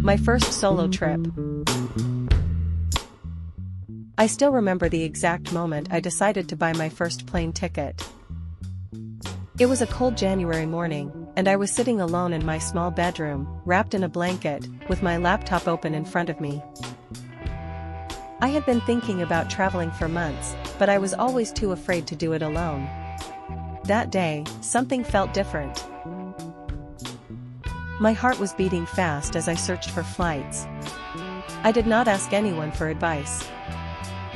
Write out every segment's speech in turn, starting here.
My first solo trip. I still remember the exact moment I decided to buy my first plane ticket. It was a cold January morning, and I was sitting alone in my small bedroom, wrapped in a blanket, with my laptop open in front of me. I had been thinking about traveling for months, but I was always too afraid to do it alone. That day, something felt different. My heart was beating fast as I searched for flights. I did not ask anyone for advice.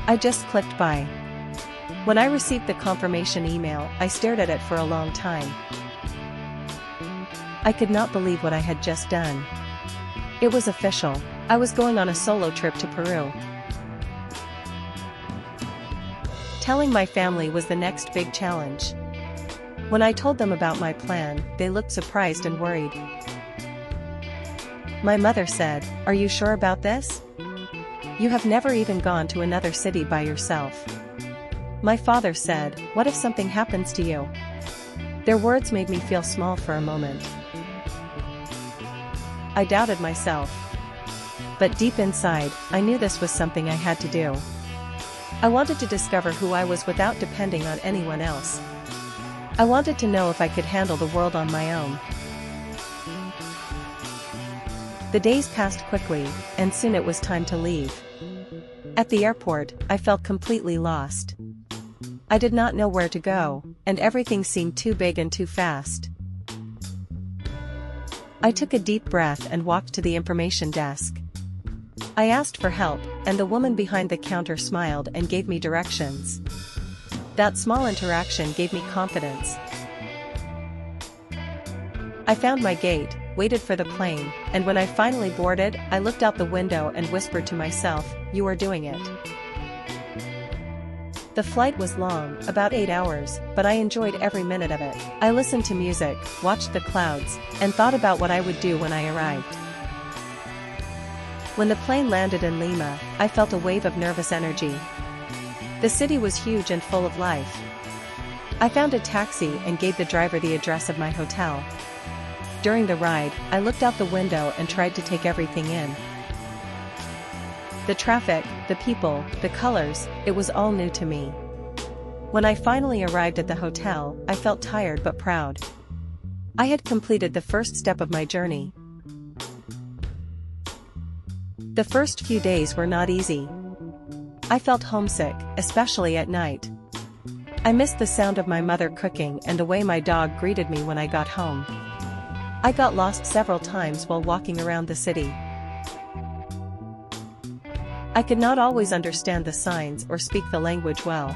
I just clicked buy. When I received the confirmation email, I stared at it for a long time. I could not believe what I had just done. It was official. I was going on a solo trip to Peru. Telling my family was the next big challenge. When I told them about my plan, they looked surprised and worried. My mother said, "Are you sure about this? You have never even gone to another city by yourself." My father said, "What if something happens to you?" Their words made me feel small for a moment. I doubted myself. But deep inside, I knew this was something I had to do. I wanted to discover who I was without depending on anyone else. I wanted to know if I could handle the world on my own. The days passed quickly, and soon it was time to leave. At the airport, I felt completely lost. I did not know where to go, and everything seemed too big and too fast. I took a deep breath and walked to the information desk. I asked for help, and the woman behind the counter smiled and gave me directions. That small interaction gave me confidence. I found my gate, waited for the plane, and when I finally boarded, I looked out the window and whispered to myself, "You are doing it." The flight was long, about 8 hours, but I enjoyed every minute of it. I listened to music, watched the clouds, and thought about what I would do when I arrived. When the plane landed in Lima, I felt a wave of nervous energy. The city was huge and full of life. I found a taxi and gave the driver the address of my hotel. During the ride, I looked out the window and tried to take everything in. The traffic, the people, the colors, it was all new to me. When I finally arrived at the hotel, I felt tired but proud. I had completed the first step of my journey. The first few days were not easy. I felt homesick, especially at night. I missed the sound of my mother cooking and the way my dog greeted me when I got home. I got lost several times while walking around the city. I could not always understand the signs or speak the language well.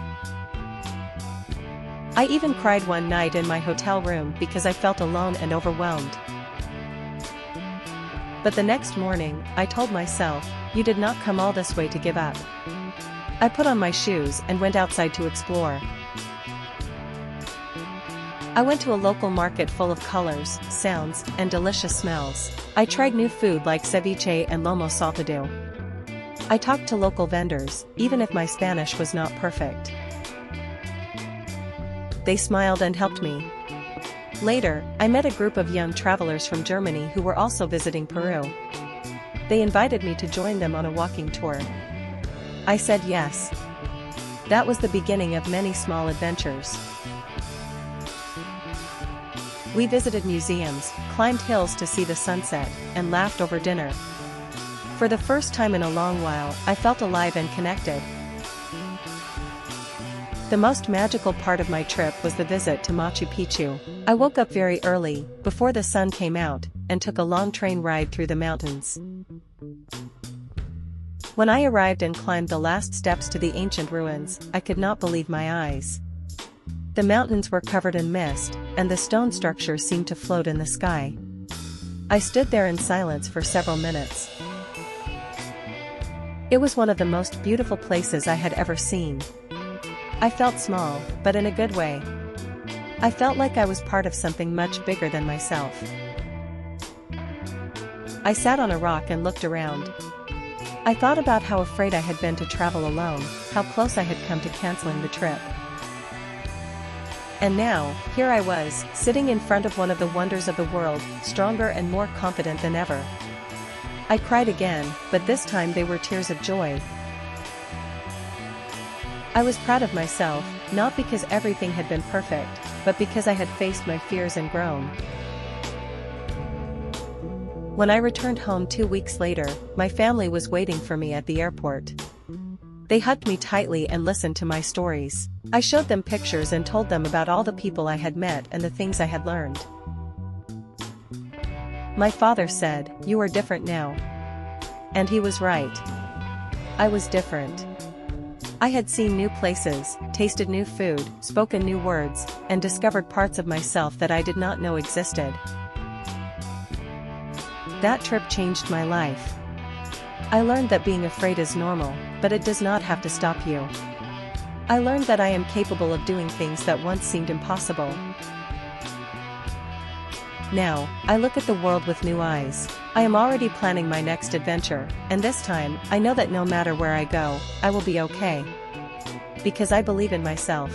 I even cried one night in my hotel room because I felt alone and overwhelmed. But the next morning, I told myself, "You did not come all this way to give up." I put on my shoes and went outside to explore. I went to a local market full of colors, sounds, and delicious smells. I tried new food like ceviche and lomo saltado. I talked to local vendors, even if my Spanish was not perfect. They smiled and helped me. Later, I met a group of young travelers from Germany who were also visiting Peru. They invited me to join them on a walking tour. I said yes. That was the beginning of many small adventures. We visited museums, climbed hills to see the sunset, and laughed over dinner. For the first time in a long while, I felt alive and connected. The most magical part of my trip was the visit to Machu Picchu. I woke up very early, before the sun came out, and took a long train ride through the mountains. When I arrived and climbed the last steps to the ancient ruins, I could not believe my eyes. The mountains were covered in mist, and the stone structures seemed to float in the sky. I stood there in silence for several minutes. It was one of the most beautiful places I had ever seen. I felt small, but in a good way. I felt like I was part of something much bigger than myself. I sat on a rock and looked around. I thought about how afraid I had been to travel alone, how close I had come to canceling the trip. And now, here I was, sitting in front of one of the wonders of the world, stronger and more confident than ever. I cried again, but this time they were tears of joy. I was proud of myself, not because everything had been perfect, but because I had faced my fears and grown. When I returned home 2 weeks later, my family was waiting for me at the airport. They hugged me tightly and listened to my stories. I showed them pictures and told them about all the people I had met and the things I had learned. My father said, "You are different now." And he was right. I was different. I had seen new places, tasted new food, spoken new words, and discovered parts of myself that I did not know existed. That trip changed my life. I learned that being afraid is normal, but it does not have to stop you. I learned that I am capable of doing things that once seemed impossible. Now, I look at the world with new eyes. I am already planning my next adventure, and this time, I know that no matter where I go, I will be okay. Because I believe in myself.